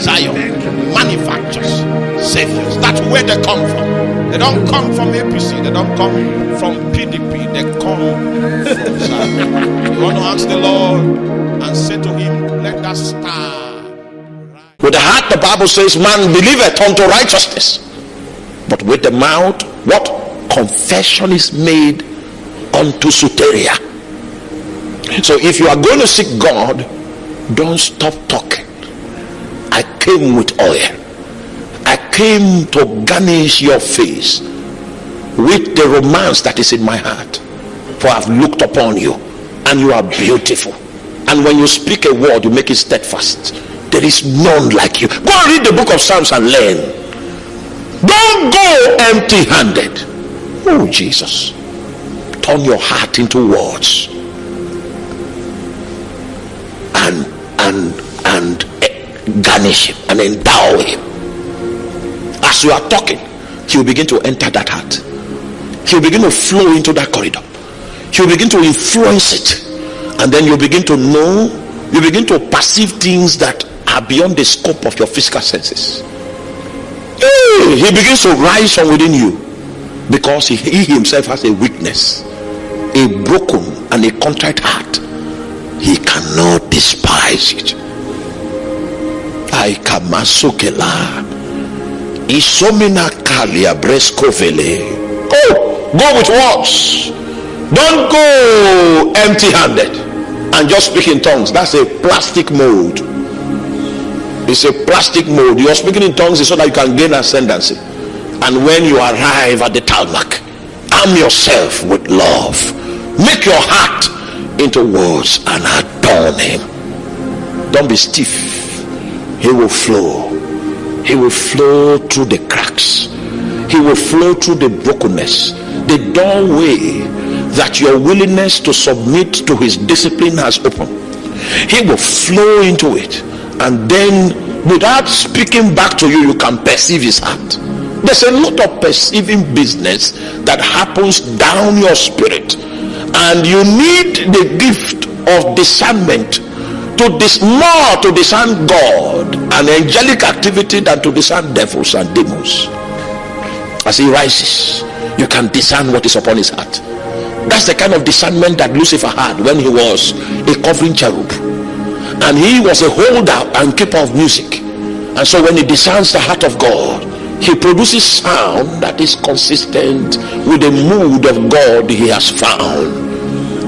Zion manufactures saviors. That's where they come from. They don't come from APC. They don't come from PDP. They come from Zion. You want to ask the Lord and say to him, let that star. With the heart, the Bible says, man believeth unto righteousness, but with the mouth, what? Confession is made unto soteria. So if you are going to seek God, don't stop talking. I came with oil. I came to garnish your face with the romance that is in my heart. For I have looked upon you, and you are beautiful. And when you speak a word, you make it steadfast. There is none like you. Go and read the book of Psalms and learn. Don't go empty-handed. Oh, Jesus. Turn your heart into words. And garnish him and endow him. As you are talking, he will begin to enter that heart. He will begin to flow into that corridor. He will begin to influence it. And then you begin to know, you begin to perceive things that are beyond the scope of your physical senses. He begins to rise from within you, because he himself has a weakness, a broken and a contrite heart. He cannot despise it. I kamasukela isomina kalia breskovele. Go with words. Don't go empty-handed and just speak in tongues. That's a plastic mold. It's a plastic mold. You're speaking in tongues so that you can gain ascendancy. And when you arrive at the tarmac, arm yourself with love. Make your heart into words and adorn him. Don't be stiff. He will flow. He will flow through the cracks. He will flow through the brokenness. The doorway that your willingness to submit to his discipline has opened. He will flow into it. And then, without speaking back to you, you can perceive his heart. There's a lot of perceiving business that happens down your spirit, and you need the gift of discernment to discern God and angelic activity than to discern devils and demons. As he rises, you can discern what is upon his heart. That's the kind of discernment that Lucifer had when he was a covering cherub, and he was a holder and keeper of music. And so when he discerns the heart of God, he produces sound that is consistent with the mood of God he has found.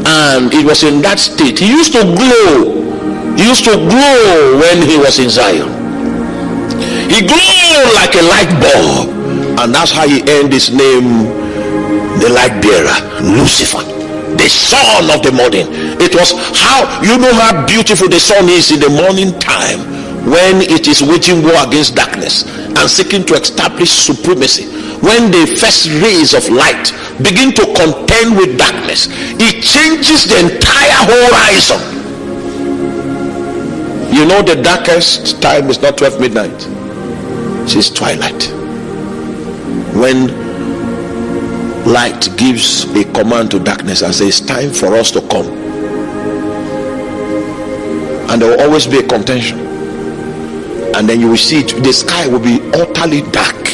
And it was in that state he used to glow. He used to glow when he was in Zion. He glowed like a light bulb, and that's how he earned his name, the light bearer, Lucifer, the son of the morning. It was how, you know how beautiful the sun is in the morning time, when it is waging war against darkness and seeking to establish supremacy. When the first rays of light begin to contend with darkness, it changes the entire horizon. You know, the darkest time is not 12 midnight, it's twilight. When light gives a command to darkness and says, it's time for us to come. And there will always be a contention. And then you will see it, the sky will be utterly dark.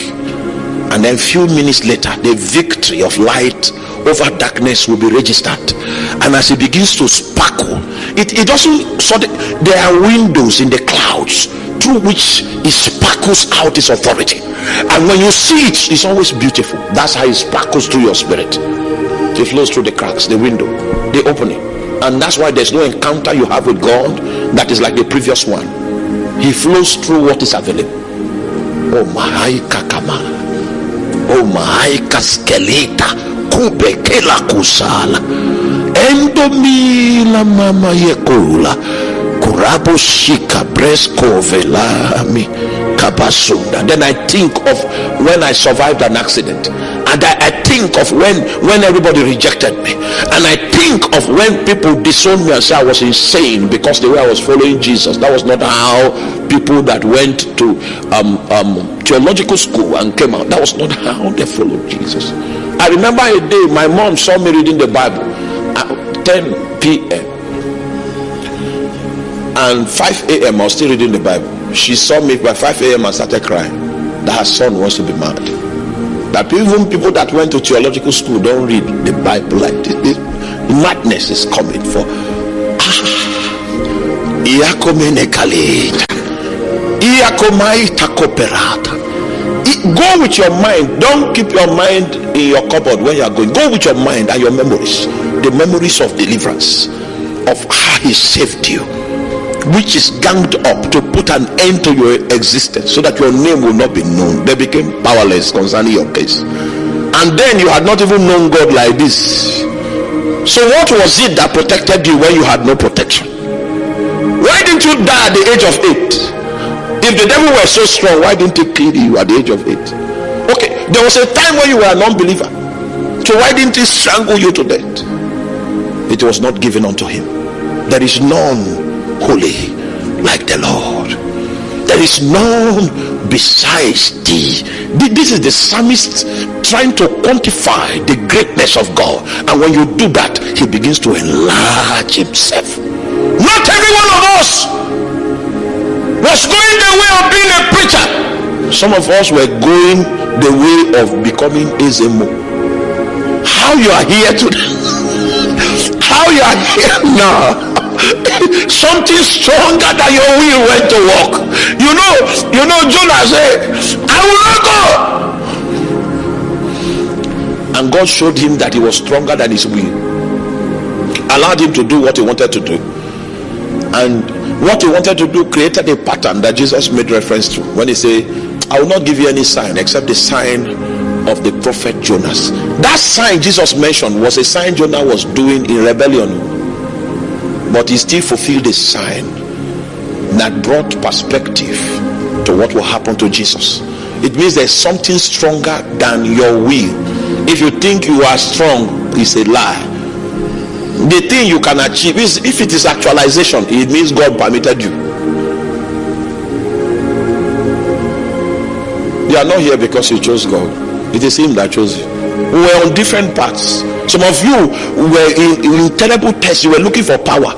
And then a few minutes later, the victory of light over darkness will be registered. And as it begins to sparkle, it doesn't, so there are windows in the clouds through which it sparkles out its authority. And when you see it, it's always beautiful. That's how it sparkles through your spirit. It flows through the cracks, the window, the opening. And that's why there's no encounter you have with God that is like the previous one. He flows through what is available. Oh my kakama, oh my kaskeleta, kubekela kusala, endomila mama yekula, kurabo shika bresko velami kabasunda. Then I think of when I survived an accident, and I think of when everybody rejected me, and I think of when people disowned me and said I was insane because the way I was following Jesus. That was not how people that went to theological school and came out, that was not how they followed Jesus. I remember a day my mom saw me reading the Bible at 10 p.m. And 5 a.m. I was still reading the Bible. She saw me by 5 a.m. and started crying that her son wants to be married. That even people that went to theological school don't read the Bible like this. Madness is coming for. Go with your mind. Don't keep your mind in your cupboard when you are going. Go with your mind and your memories. The memories of deliverance, of how he saved you, which is ganged up to put an end to your existence so that your name will not be known. They became powerless concerning your case. And then you had not even known God like this. So what was it that protected you when you had no protection? Why didn't you die at the age of 8? If the devil were so strong, why didn't he kill you at the age of 8? Okay, there was a time when you were a non-believer. So why didn't he strangle you to death? It was not given unto him. There is none holy like the Lord. There is none besides thee. This is the psalmist trying to quantify the greatness of God. And when you do that, he begins to enlarge himself. Not every one of us was going the way of being a preacher. Some of us were going the way of becoming Ezemo. How you are here today? How you are here now? Something stronger than your will went to work. You know Jonah said, I will not go. And God showed him that he was stronger than his will, allowed him to do what he wanted to do. And what he wanted to do created a pattern that Jesus made reference to when he said, I will not give you any sign except the sign of the prophet Jonas. That sign Jesus mentioned was a sign Jonah was doing in rebellion, but he still fulfilled the sign that brought perspective to what will happen to Jesus. It means there's something stronger than your will. If you think you are strong, it's a lie. The thing you can achieve is, if it is actualization, it means God permitted you. You are not here because you chose God. It is him that chose you. We were on different paths. Some of you were in terrible tests. You were looking for power.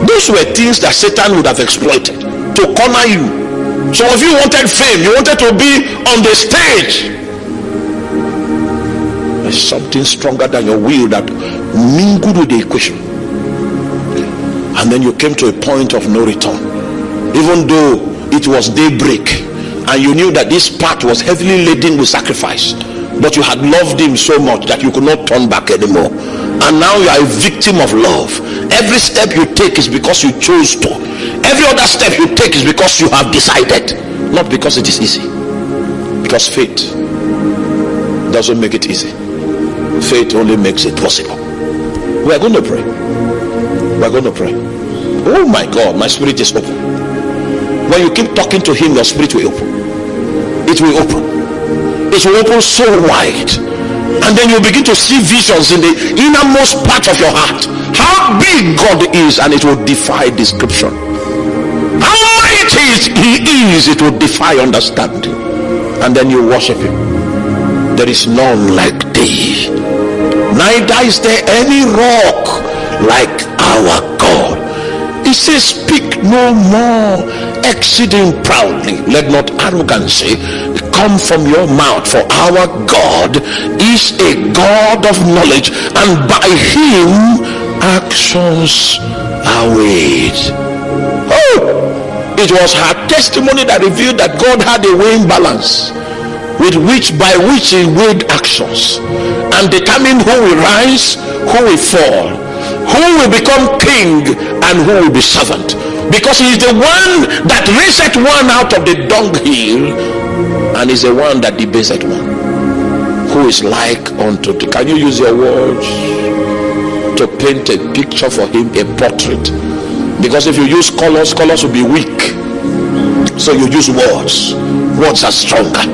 Those were things that Satan would have exploited to corner you. Some of you wanted fame. You wanted to be on the stage. There's something stronger than your will that mingled with the equation. And then you came to a point of no return. Even though it was daybreak and you knew that this path was heavily laden with sacrifice, but you had loved him so much that you could not turn back anymore. And now you are a victim of love. Every step you take is because you chose to. Every other step you take is because you have decided, not because it is easy. Because faith doesn't make it easy. Faith only makes it possible. We are going to pray. We are going to pray. Oh my God, my spirit is open. When you keep talking to him, your spirit will open. It will open. It will open so wide. And then you begin to see visions in the innermost part of your heart. How big God is, and it will defy description. How mighty he is, it will defy understanding. And then you worship him. There is none like thee, neither is there any rock like our God. He says, speak no more exceeding proudly, let not arrogancy come from your mouth, for our God is a God of knowledge, and by him actions are weighed. It was her testimony that revealed that God had a weighing balance by which he weighed actions and determined who will rise, who will fall, who will become king, and who will be servant, because he is the one that raiseth one out of the dunghill, and is the one that debaseth one. Who is like unto thee? Can you use your words to paint a picture for him, a portrait? Because if you use colors will be weak. So you use words. Words are stronger.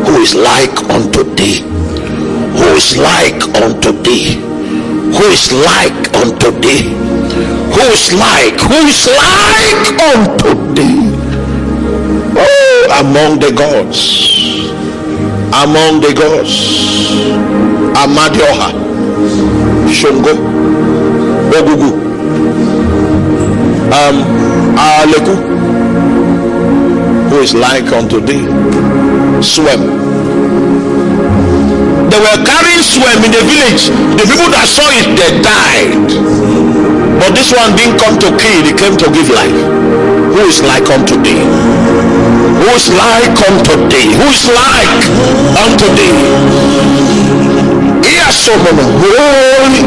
Who is like unto thee? Who is like unto thee? Who is like unto thee? Who is like unto thee? Oh, among the gods, Amadioha, Shongo, Ogugu, Leku, who is like unto thee, swam. They were carrying swam in the village. The people that saw it, they died. But this one didn't come to kill, he came to give life. Who is like unto thee? Who is like unto thee? Who is like unto thee? He has so many holy.